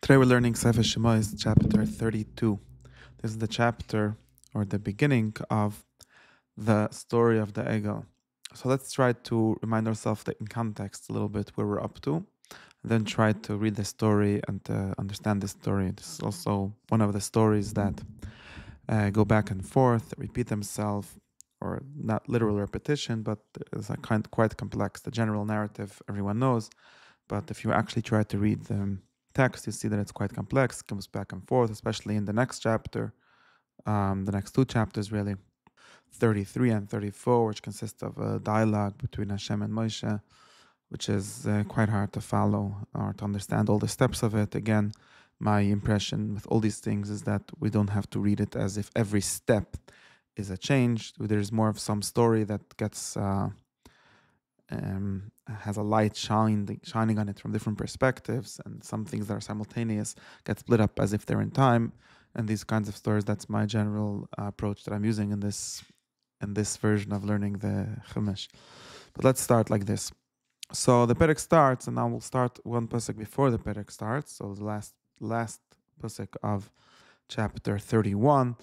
Today we're learning Shemos Chapter 32. This is the chapter or the beginning of the story of the Egel. So let's try to remind ourselves that in context a little bit where we're up to, and then try to read the story and understand the story. This is also one of the stories that go back and forth, repeat themselves, or not literal repetition, but it's a quite complex. The general narrative everyone knows, but if you actually try to read the text, you see that it's quite complex, comes back and forth, especially in the next chapter, the next two chapters really, 33 and 34, which consist of a dialogue between Hashem and Moshe, which is quite hard to follow or to understand all the steps of it. Again, my impression with all these things is that we don't have to read it as if every step is a change. There's more of some story that gets has a light shining on it from different perspectives, and some things that are simultaneous get split up as if they're in time. And these kinds of stories, that's my general approach that I'm using in this version of learning the Chumash. But let's start like this. So the Perek starts, and now we'll start one pasuk before the Perek starts. So the last pasuk of chapter 31,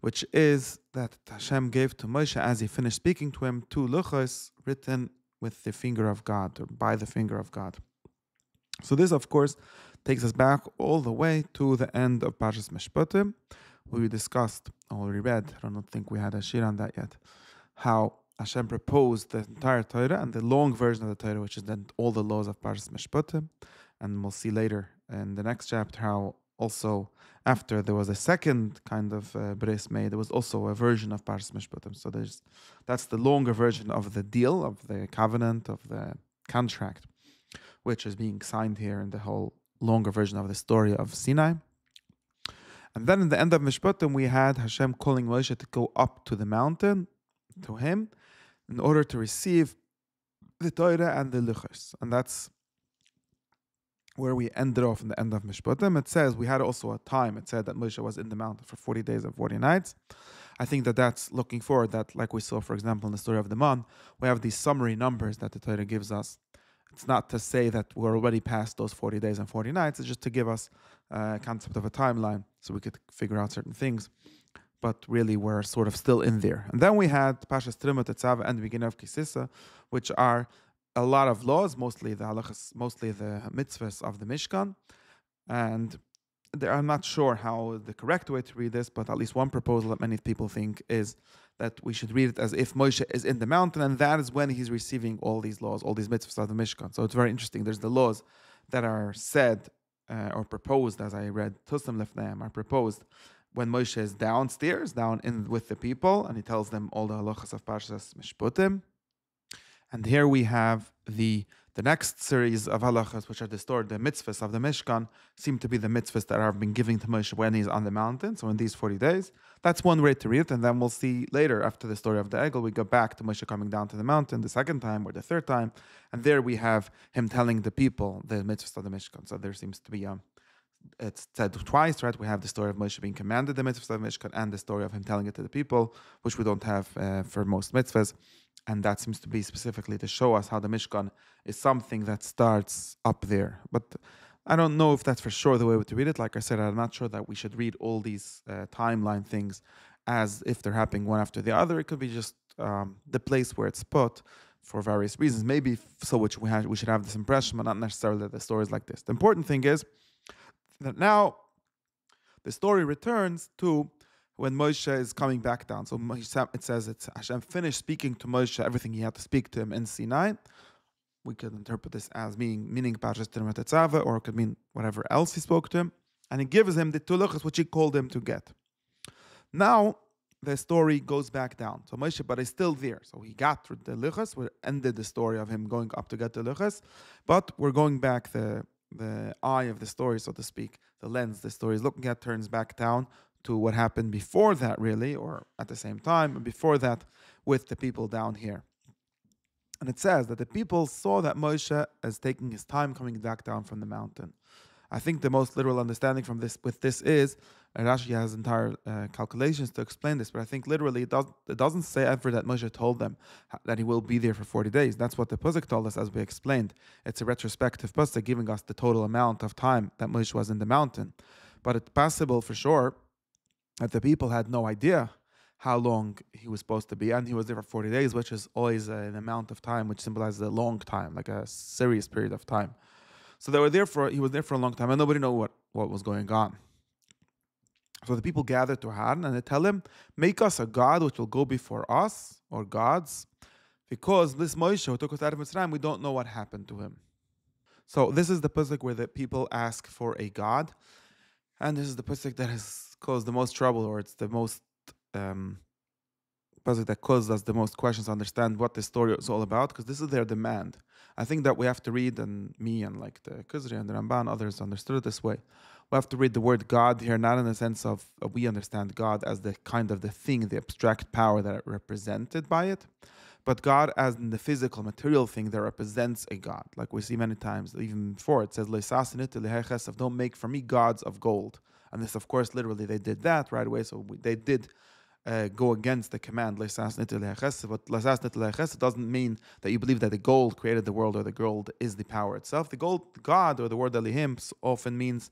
which is that Hashem gave to Moshe as he finished speaking to him two luchos written with the finger of God, or by the finger of God. So this, of course, takes us back all the way to the end of Parshas Mishpatim. We discussed, already read, I don't think we had a shir on that yet, how Hashem proposed the entire Torah and the long version of the Torah, which is then all the laws of Parshas Mishpatim. And we'll see later in the next chapter how also after there was a second kind of bris made, there was also a version of Parshas Mishpatim. So that's the longer version of the deal, of the covenant, of the contract, which is being signed here in the whole longer version of the story of Sinai. And then in the end of Mishpatim, we had Hashem calling Moshe to go up to the mountain, to him, in order to receive the Torah and the Luchos. And that's where we ended off in the end of Mishpatim. It says we had also a time. It said that Moshe was in the mountain for 40 days and 40 nights. I think that's looking forward, that like we saw, for example, in the story of the man, we have these summary numbers that the Torah gives us. It's not to say that we're already past those 40 days and 40 nights. It's just to give us a concept of a timeline so we could figure out certain things. But really, we're sort of still in there. And then we had Pashas Trimot, Tetzaveh, and the beginning of Kisisa, which are a lot of laws, mostly the halachas, mostly the mitzvahs of the Mishkan. And I'm not sure how the correct way to read this, but at least one proposal that many people think is that we should read it as if Moshe is in the mountain, and that is when he's receiving all these laws, all these mitzvahs of the Mishkan. So it's very interesting. There's the laws that are said or proposed, as I read, Tusam Lefneim, are proposed when Moshe is downstairs, down in with the people, and he tells them all the halachas of Parshas Mishpatim. And here we have the next series of halachas, which are the mitzvahs of the Mishkan, seem to be the mitzvahs that have been given to Moshe when he's on the mountain, so in these 40 days. That's one way to read it, and then we'll see later, after the story of the Egel, we go back to Moshe coming down to the mountain the second time or the third time, and there we have him telling the people the mitzvahs of the Mishkan. So there seems to be it's said twice, right? We have the story of Moshe being commanded the mitzvahs of the Mishkan and the story of him telling it to the people, which we don't have for most mitzvahs. And that seems to be specifically to show us how the Mishkan is something that starts up there. But I don't know if that's for sure the way to read it. Like I said, I'm not sure that we should read all these timeline things as if they're happening one after the other. It could be just the place where it's put for various reasons. Maybe so which we should have this impression, but not necessarily that the story is like this. The important thing is that now the story returns to when Moshe is coming back down. So it says it's Hashem finished speaking to Moshe everything he had to speak to him in Sinai. We could interpret this as meaning Parshas Trimot Tetzaveh, or it could mean whatever else he spoke to him. And he gives him the two luchos which he called him to get. Now the story goes back down. So Moshe, but is still there. So he got through the luchos. We ended the story of him going up to get the luchos, but we're going back the eye of the story, so to speak, the lens the story is looking at turns back down to what happened before that, really, or at the same time, before that, with the people down here. And it says that the people saw that Moshe is taking his time coming back down from the mountain. I think the most literal understanding from this with this is, and Rashi has entire calculations to explain this, but I think literally it doesn't say ever that Moshe told them that he will be there for 40 days. That's what the Pasuk told us, as we explained. It's a retrospective Pasuk giving us the total amount of time that Moshe was in the mountain. But it's possible for sure that the people had no idea how long he was supposed to be, and he was there for 40 days, which is always an amount of time which symbolizes a long time, like a serious period of time. So he was there for a long time, and nobody knew what was going on. So the people gathered to Haran, and they tell him, make us a god which will go before us, or gods, because this Moshe who took us out of Mitzrayim, we don't know what happened to him. So this is the pasuk where the people ask for a god, and this is the pasuk that has caused the most trouble, or it's the most pasuk that caused us the most questions to understand what this story is all about, because this is their demand. I think that we have to read, and me and like the Kuzri and the Ramban, others understood it this way. We have to read the word God here, not in the sense of we understand God as the kind of the thing, the abstract power that it represented by it, but God as in the physical, material thing that represents a God. Like we see many times, even before it says, don't make for me gods of gold. And this, of course, literally they did that right away. So they did go against the command, but doesn't mean that you believe that the gold created the world or the gold is the power itself. The gold, God, or the word Elihim often means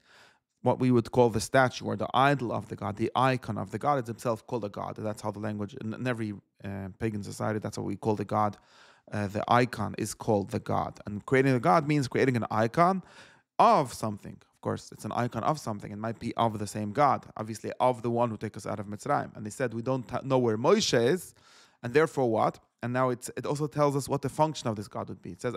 what we would call the statue or the idol of the God, the icon of the God is himself called a God. That's how the language, in every pagan society, that's what we call the God. The icon is called the God. And creating a God means creating an icon of something. Of course, it's an icon of something. It might be of the same God, obviously of the one who took us out of Mitzrayim. And they said, we don't know where Moshe is, and therefore what? And now it also tells us what the function of this God would be. It says,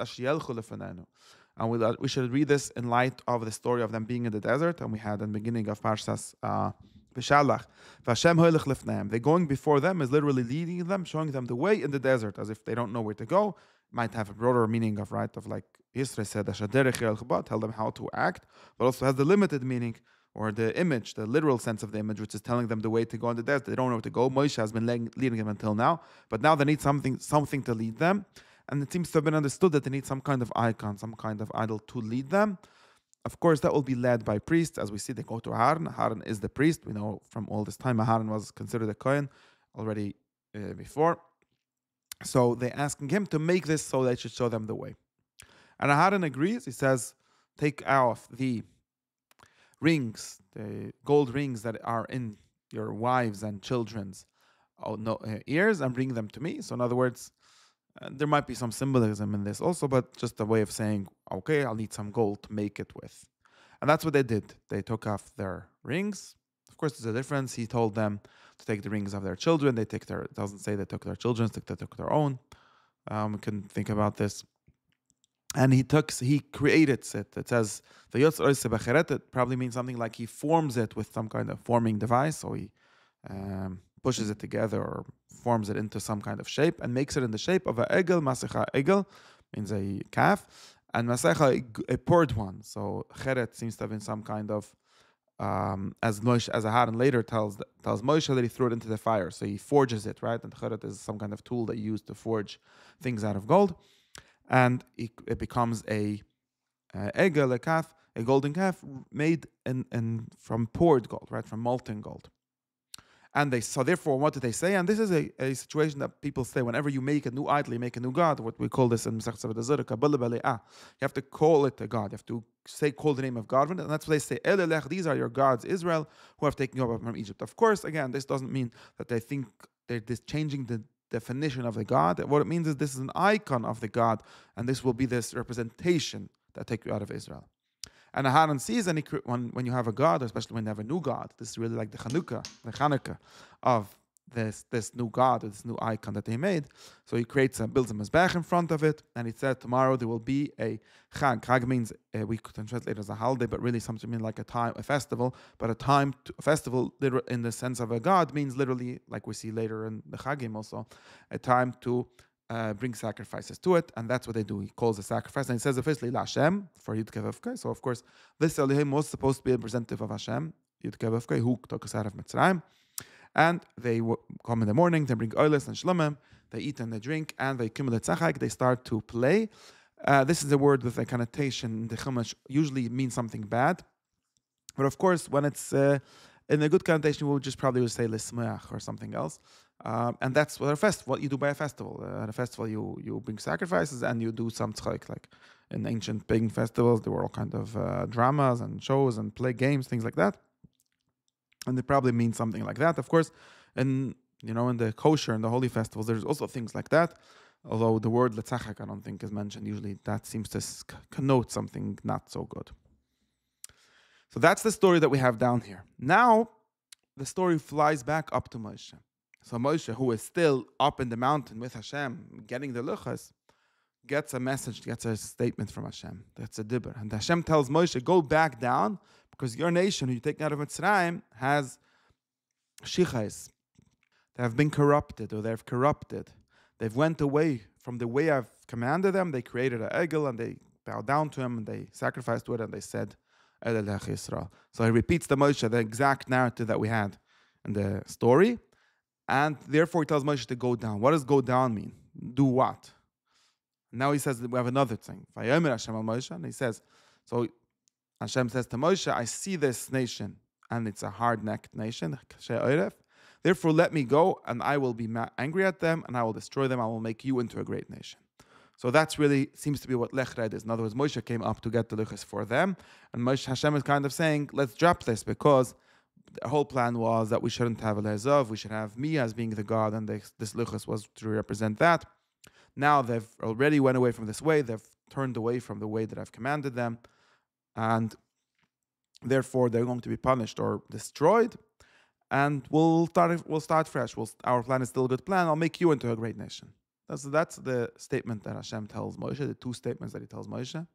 and we should read this in light of the story of them being in the desert, and we had in the beginning of Parshas V'shalach. V'Hashem hoilech lifneim. They're going before them is literally leading them, showing them the way in the desert, as if they don't know where to go. Might have a broader meaning of like Yisrael said, tell them how to act, but also has the limited meaning, or the image, the literal sense of the image, which is telling them the way to go in the desert. They don't know where to go. Moshe has been leading them until now, but now they need something to lead them. And it seems to have been understood that they need some kind of icon, some kind of idol to lead them. Of course, that will be led by priests. As we see, they go to Aaron. Aaron is the priest. We know from all this time, Aaron was considered a Kohen already before. So they're asking him to make this so they should show them the way. And Aaron agrees. He says, take off the rings, the gold rings that are in your wives' and children's ears, and bring them to me. So in other words, there might be some symbolism in this also, but just a way of saying, okay, I'll need some gold to make it with. And that's what they did. They took off their rings. Of course, there's a difference. He told them to take the rings of their children. It doesn't say they took their children's, they took their own. We can think about this. And he created it. It says, it probably means something like he forms it with some kind of forming device. So he pushes it together or forms it into some kind of shape and makes it in the shape of a egel. Masecha egel means a calf, and masecha a poured one. So cheret seems to have been some kind of as Aharon later tells Moshe that he threw it into the fire. So he forges it, right? And cheret is some kind of tool that you use to forge things out of gold, and it becomes a egel, a calf, a golden calf made from poured gold, right? From molten gold. And therefore, what did they say? And this is a situation that people say whenever you make a new idol, you make a new god. What we call this in Masechet Seder, you have to call it a god. You have to call the name of God, and that's what they say. Elelech, these are your gods, Israel, who have taken you over from Egypt. Of course, again, this doesn't mean that they think they're just changing the definition of the god. What it means is this is an icon of the god, and this will be this representation that take you out of Israel. And Aharon sees, and when you have a god, especially when you have a new god, this is really like the Chanukah of this new god, this new icon that they made. So he builds a mizbech in front of it, and he said tomorrow there will be a chag. Chag means we could translate it as a holiday, but really something mean like a festival. But a festival in the sense of a god means literally, like we see later in the Chagim also, a time to bring sacrifices to it, and that's what they do. He calls the sacrifice, and he says officially La Hashem for Yud Kevavke. So of course, this Elohim was supposed to be a representative of Hashem, Yud Kevavke, who took us out of Mitzrayim. And they come in the morning, they bring oiles and shlomim, they eat and they drink, and they kimmel tzachak, they start to play. This is a word with a connotation in the Chumash, usually means something bad. But of course, when it's in a good connotation, we would just probably would say lismeach or something else. And that's what a festival. What you do by a festival. At a festival, you bring sacrifices and you do some tzchak. Like in ancient pagan festivals, there were all kind of dramas and shows and play games, things like that. And it probably means something like that. Of course, in in the kosher and the holy festivals, there's also things like that. Although the word letzachak, I don't think is mentioned. Usually, that seems to connote something not so good. So that's the story that we have down here. Now, the story flies back up to Moshe. So Moshe, who is still up in the mountain with Hashem, getting the luchas, gets a message, gets a statement from Hashem. That's a dibber. And Hashem tells Moshe, go back down, because your nation, who you take out of Mitzrayim, has shichais. They have been corrupted, or they've corrupted. They've went away from the way I've commanded them. They created an egel, and they bowed down to him, and they sacrificed to it, and they said, so he repeats the Moshe, the exact narrative that we had in the story, and therefore he tells Moshe to go down. What does go down mean? Do what? Now he says that we have another thing. And he says, so Hashem says to Moshe, I see this nation, and it's a hard-necked nation. Therefore let me go, and I will be angry at them, and I will destroy them. I will make you into a great nation. So that's really seems to be what Lech Red is. In other words, Moshe came up to get the luchas for them, and Moshe Hashem is kind of saying, let's drop this, because the whole plan was that we shouldn't have a lezov, we should have me as being the God, and this luchas was to represent that. Now they've already went away from this way, they've turned away from the way that I've commanded them, and therefore they're going to be punished or destroyed, and we'll start fresh. Our plan is still a good plan. I'll make you into a great nation. That's the statement that Hashem tells Moshe, the two statements that he tells Moshe.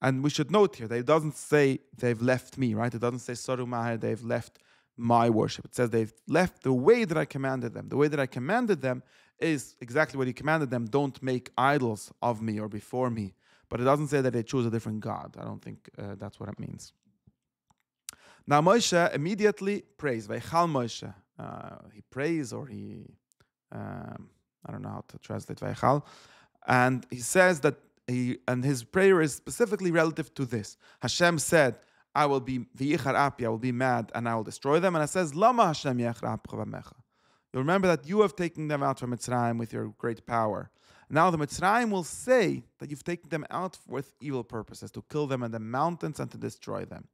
And we should note here that it doesn't say they've left me, right? It doesn't say Sarumah, they've left my worship. It says they've left the way that I commanded them. The way that I commanded them is exactly what he commanded them. Don't make idols of me or before me. But it doesn't say that they choose a different God. I don't think that's what it means. Now Moshe immediately prays. Vaychal Moshe. He prays, or he... I don't know how to translate Vaychal. And he says that his prayer is specifically relative to this. Hashem said, I will be v'yichar api, I will be mad and I will destroy them. And it says, Lama Hashem yichar apcha v'mecha. You'll remember that you have taken them out from Mitzrayim with your great power. Now the Mitzrayim will say that you've taken them out with evil purposes, to kill them in the mountains and to destroy them.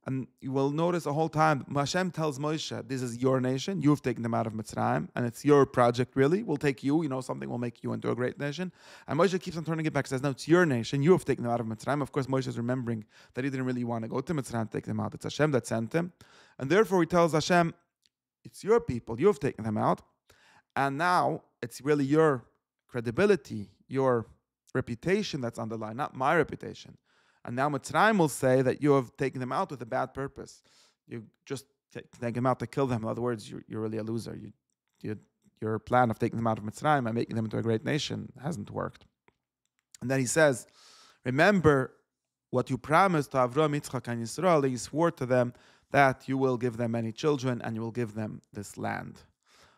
And you will notice the whole time, Hashem tells Moshe, this is your nation, you've taken them out of Mitzrayim, and it's your project really, we'll take you, something will make you into a great nation. And Moshe keeps on turning it back, says, no, it's your nation, you have taken them out of Mitzrayim. Of course, Moshe is remembering that he didn't really want to go to Mitzrayim to take them out, it's Hashem that sent him. And therefore he tells Hashem, it's your people, you have taken them out, and now it's really your credibility, your reputation that's on the line, not my reputation. And now Mitzrayim will say that you have taken them out with a bad purpose. You just take them out to kill them. In other words, you're really a loser. Your plan of taking them out of Mitzrayim and making them into a great nation hasn't worked. And then he says, remember what you promised to Avraham, Yitzchok, and Yisrael. You swore to them that you will give them many children and you will give them this land.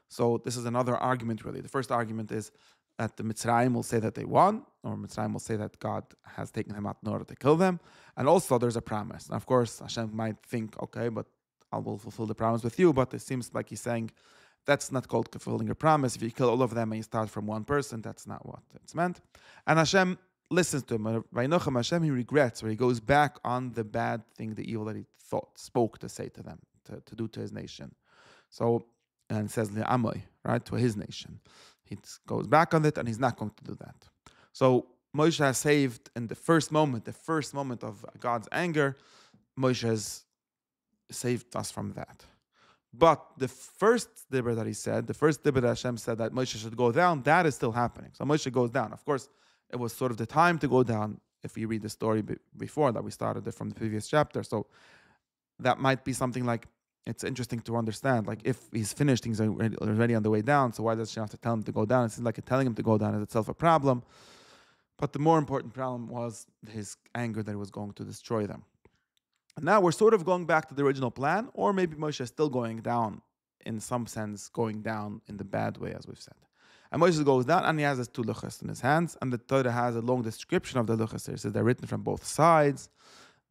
So this is another argument, really. The first argument is that the Mitzrayim will say that they won, or Mitzrayim will say that God has taken them out in order to kill them. And also there's a promise. And of course, Hashem might think, okay, but I will fulfill the promise with you. But it seems like he's saying, that's not called fulfilling a promise. If you kill all of them and you start from one person, that's not what it's meant. And Hashem listens to him. Vaynochem Hashem, he regrets, or he goes back on the bad thing, the evil that he spoke to say to them, to do to his nation. So, and it says, Le'amoy, right, to his nation. He goes back on it, and he's not going to do that. So Moshe has saved in the first moment of God's anger, Moshe has saved us from that. But the first dibber that he said, the first dibber that Hashem said that Moshe should go down, that is still happening. So Moshe goes down. Of course, it was sort of the time to go down if you read the story before that we started it from the previous chapter. So that might be something like, it's interesting to understand, like if he's finished, he's already on the way down, so why does she have to tell him to go down? It seems like telling him to go down is itself a problem. But the more important problem was his anger that he was going to destroy them. And now we're sort of going back to the original plan, or maybe Moshe is still going down, in some sense, going down in the bad way, as we've said. And Moshe goes down, and he has his two luchas in his hands, and the Torah has a long description of the luchas. It says they're written from both sides.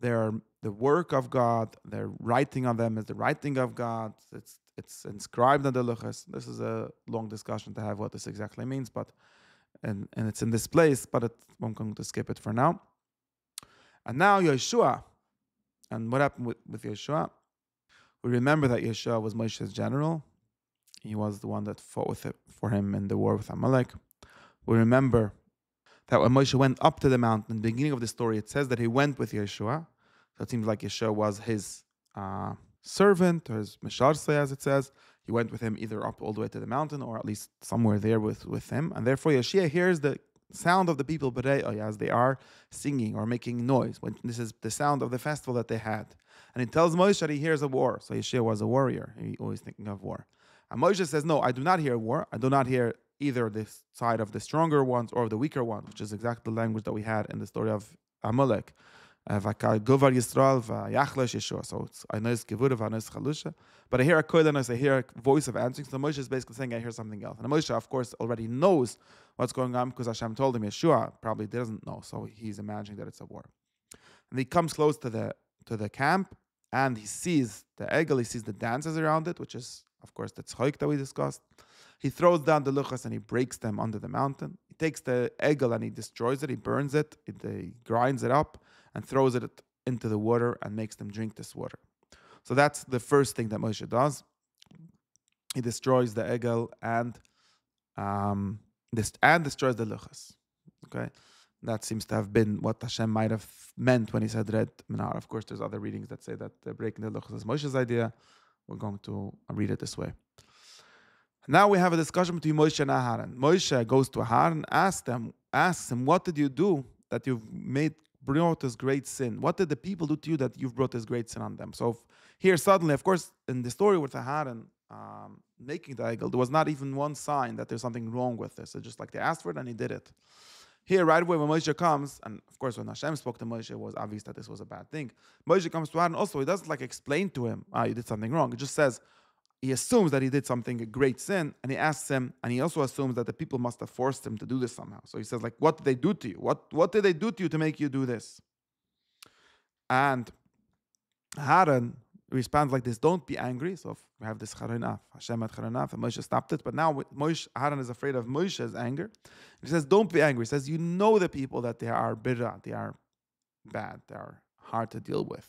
They're the work of God. The writing on them is the writing of God. It's inscribed on the luchas. This is a long discussion to have what this exactly means, but and it's in this place, but I'm going to skip it for now. And now Yeshua. And what happened with Yeshua? We remember that Yeshua was Moshe's general. He was the one that fought for him in the war with Amalek. We remember that when Moshe went up to the mountain, in the beginning of the story, it says that he went with Yeshua. So it seems like Yeshua was his servant, or his mesharsei, as it says. He went with him either up all the way to the mountain, or at least somewhere there with him. And therefore, Yeshua hears the sound of the people as they are singing or making noise. When this is the sound of the festival that they had. And he tells Moshe that he hears a war. So Yeshua was a warrior. He always thinking of war. And Moshe says, no, I do not hear war. I do not hear either the side of the stronger ones or the weaker ones, which is exactly the language that we had in the story of Amalek. So it's but I hear a koilanos, I hear a voice of answering. So Moshe is basically saying I hear something else. And Moshe, of course, already knows what's going on because Hashem told him. Yeshua probably doesn't know, so he's imagining that it's a war. And he comes close to the camp, and he sees the egel, he sees the dances around it, which is, of course, the tzchoik that we discussed. He throws down the luchas and he breaks them under the mountain. He takes the egel and he destroys it, he burns it, he grinds it up and throws it into the water and makes them drink this water. So that's the first thing that Moshe does. He destroys the egel and destroys the luchas. Okay, that seems to have been what Hashem might have meant when he said red menorah. Of course, there's other readings that say that breaking the luchas is Moshe's idea. We're going to read it this way. Now we have a discussion between Moshe and Aharon. Moshe goes to Aharon and asks him, what did you do that you've brought this great sin? What did the people do to you that you've brought this great sin on them? So here suddenly, of course, in the story with Aharon making the egel, there was not even one sign that there's something wrong with this. It's just like they asked for it and he did it. Here, right away, when Moshe comes, and of course, when Hashem spoke to Moshe, it was obvious that this was a bad thing. Moshe comes to Aharon also. He doesn't explain to him, you did something wrong. He just says, he assumes that he did something, a great sin, and he asks him, and he also assumes that the people must have forced him to do this somehow. So he says, what did they do to you? What did they do to you to make you do this? And Aaron responds like this, don't be angry. So we have this charonaf, Hashem had charonaf, and Moshe stopped it. But now Aaron is afraid of Moshe's anger. He says, don't be angry. He says, you know the people that they are bid'ah, they are bad, they are hard to deal with.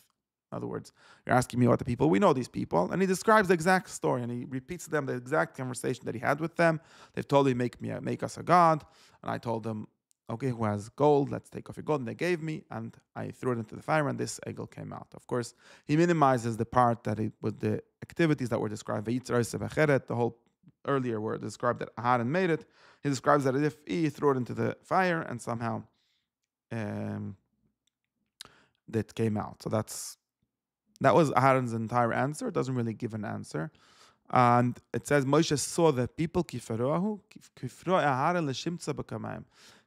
In other words, you're asking me about the people. We know these people. And he describes the exact story, and he repeats to them the exact conversation that he had with them. They've told him, make us a god. And I told them, okay, who has gold? Let's take off your gold. And they gave me, and I threw it into the fire, and this egel came out. Of course, he minimizes the part that with the activities that were described. The whole earlier were described that Aharon made it. He describes that as if he threw it into the fire, and somehow that came out. So that was Aharon's entire answer. It doesn't really give an answer. And it says Moshe saw the people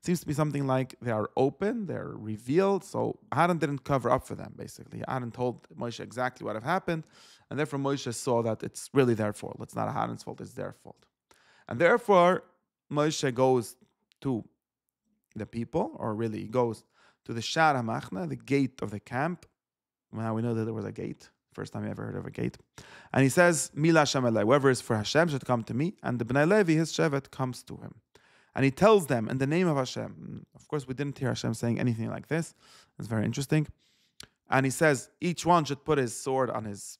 seems to be something like they are open, they're revealed. So Aharon didn't cover up for them, basically. Aharon told Moshe exactly what had happened, and therefore Moshe saw that it's really their fault. It's not Aharon's fault, it's their fault. And therefore Moshe goes to the people, or really he goes to the Shar HaMachna, the gate of the camp. Now we know that there was a gate. First time I ever heard of a gate. And he says, Mila Hashem Elai, whoever is for Hashem should come to me. And the Bnei Levi, his Shevet, comes to him. And he tells them in the name of Hashem. Of course, we didn't hear Hashem saying anything like this. It's very interesting. And he says, each one should put his sword on his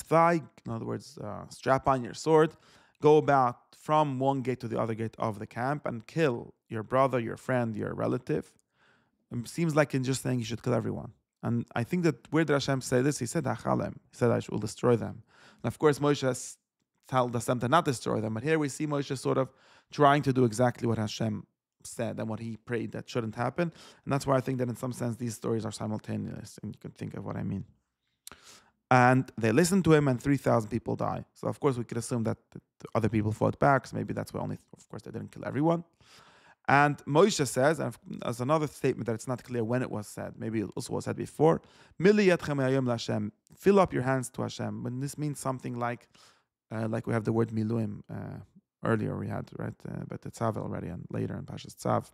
thigh. In other words, strap on your sword. Go about from one gate to the other gate of the camp and kill your brother, your friend, your relative. It seems like in just saying you should kill everyone. And I think that where did Hashem say this? He said, Achalem. He said, I will destroy them. And of course, Moshe told us to not destroy them. But here we see Moshe sort of trying to do exactly what Hashem said and what he prayed that shouldn't happen. And that's why I think that in some sense these stories are simultaneous. And you can think of what I mean. And they listened to him, and 3,000 people die. So of course we could assume that the other people fought back. So maybe that's why of course they didn't kill everyone. And Moshe says, and as another statement that it's not clear when it was said, maybe it also was said before, fill up your hands to Hashem. When this means something like we have the word miluim earlier we had, right? But the Tzav already, and later in Pashas Tzav.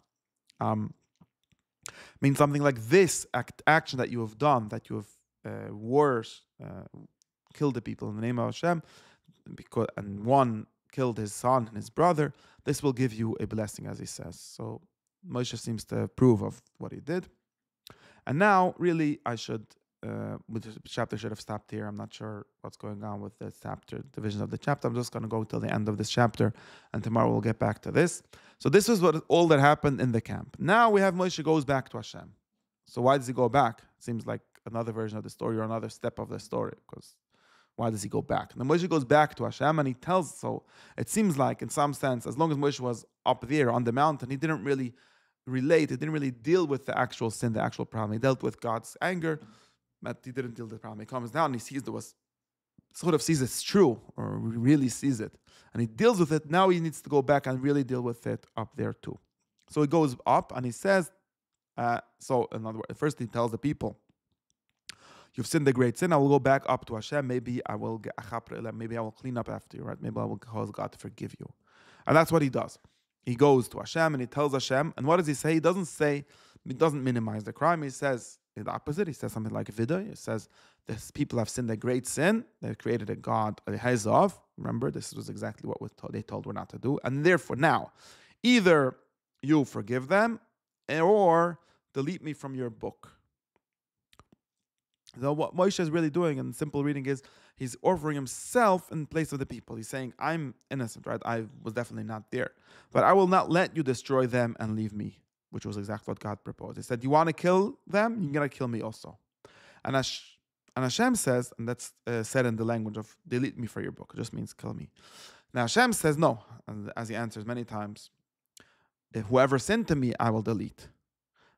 Means something like this action that you have done, that you have killed the people in the name of Hashem, and one killed his son and his brother, this will give you a blessing, as he says. So Moshe seems to approve of what he did. And now, really, the chapter should have stopped here. I'm not sure what's going on with the chapter, division of the chapter. I'm just going to go till the end of this chapter, and tomorrow we'll get back to this. So this is all that happened in the camp. Now we have Moshe goes back to Hashem. So why does he go back? Seems like another version of the story or another step of the story, because why does he go back? And then Moshe goes back to Hashem and he tells, so it seems like in some sense, as long as Moshe was up there on the mountain, he didn't really relate, he didn't really deal with the actual sin, the actual problem. He dealt with God's anger, but he didn't deal with the problem. He comes down and he sees sees it's true, or really sees it. And he deals with it. Now he needs to go back and really deal with it up there too. So he goes up and he says, so in other words, first he tells the people, you've sinned a great sin. I will go back up to Hashem. Maybe I will clean up after you, right? Maybe I will cause God to forgive you. And that's what he does. He goes to Hashem and he tells Hashem. And what does he say? He doesn't minimize the crime. He says the opposite. He says something like Vida. He says, these people have sinned a great sin. They've created a God, a Hezov. Remember, this was exactly what they told we're not to do. And therefore now, either you forgive them or delete me from your book. So what Moshe is really doing in simple reading is he's offering himself in place of the people. He's saying, I'm innocent, right? I was definitely not there. But I will not let you destroy them and leave me, which was exactly what God proposed. He said, you want to kill them? You're going to kill me also. And Hashem says, and that's said in the language of delete me from your book. It just means kill me. Now Hashem says no, and as he answers many times, if whoever sinned to me, I will delete.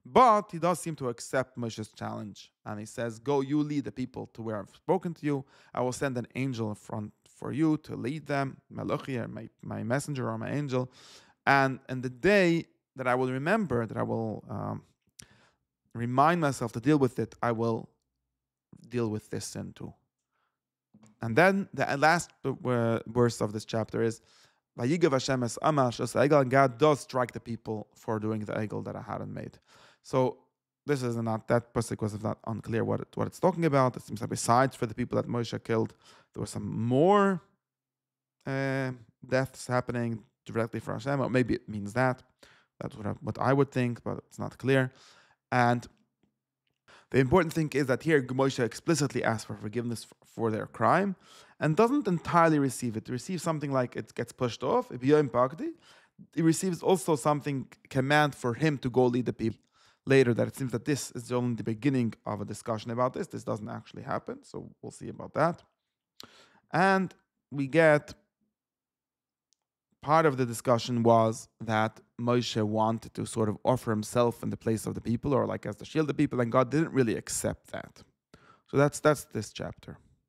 But he does seem to accept Moshe's challenge. And he says, go, you lead the people to where I've spoken to you. I will send an angel in front for you to lead them, Malachi, my messenger or my angel. And the day that I will remember, that I will remind myself to deal with it, I will deal with this sin too. And then the last verse of this chapter is, Vayigav Hashem es amash as egel, and God does strike the people for doing the egel that I hadn't made. So this is not, that pasuk was not unclear what it's talking about. It seems like besides for the people that Moshe killed, there were some more deaths happening directly for Hashem, or maybe it means that. That's what I would think, but it's not clear. And the important thing is that here Moshe explicitly asks for forgiveness for their crime and doesn't entirely receive it. He receives something like it gets pushed off. He receives also something, command for him to go lead the people. Later, that it seems that this is only the beginning of a discussion about this. This doesn't actually happen, so we'll see about that. And we get part of the discussion was that Moshe wanted to sort of offer himself in the place of the people, or like as to shield the people, and God didn't really accept that. So that's this chapter.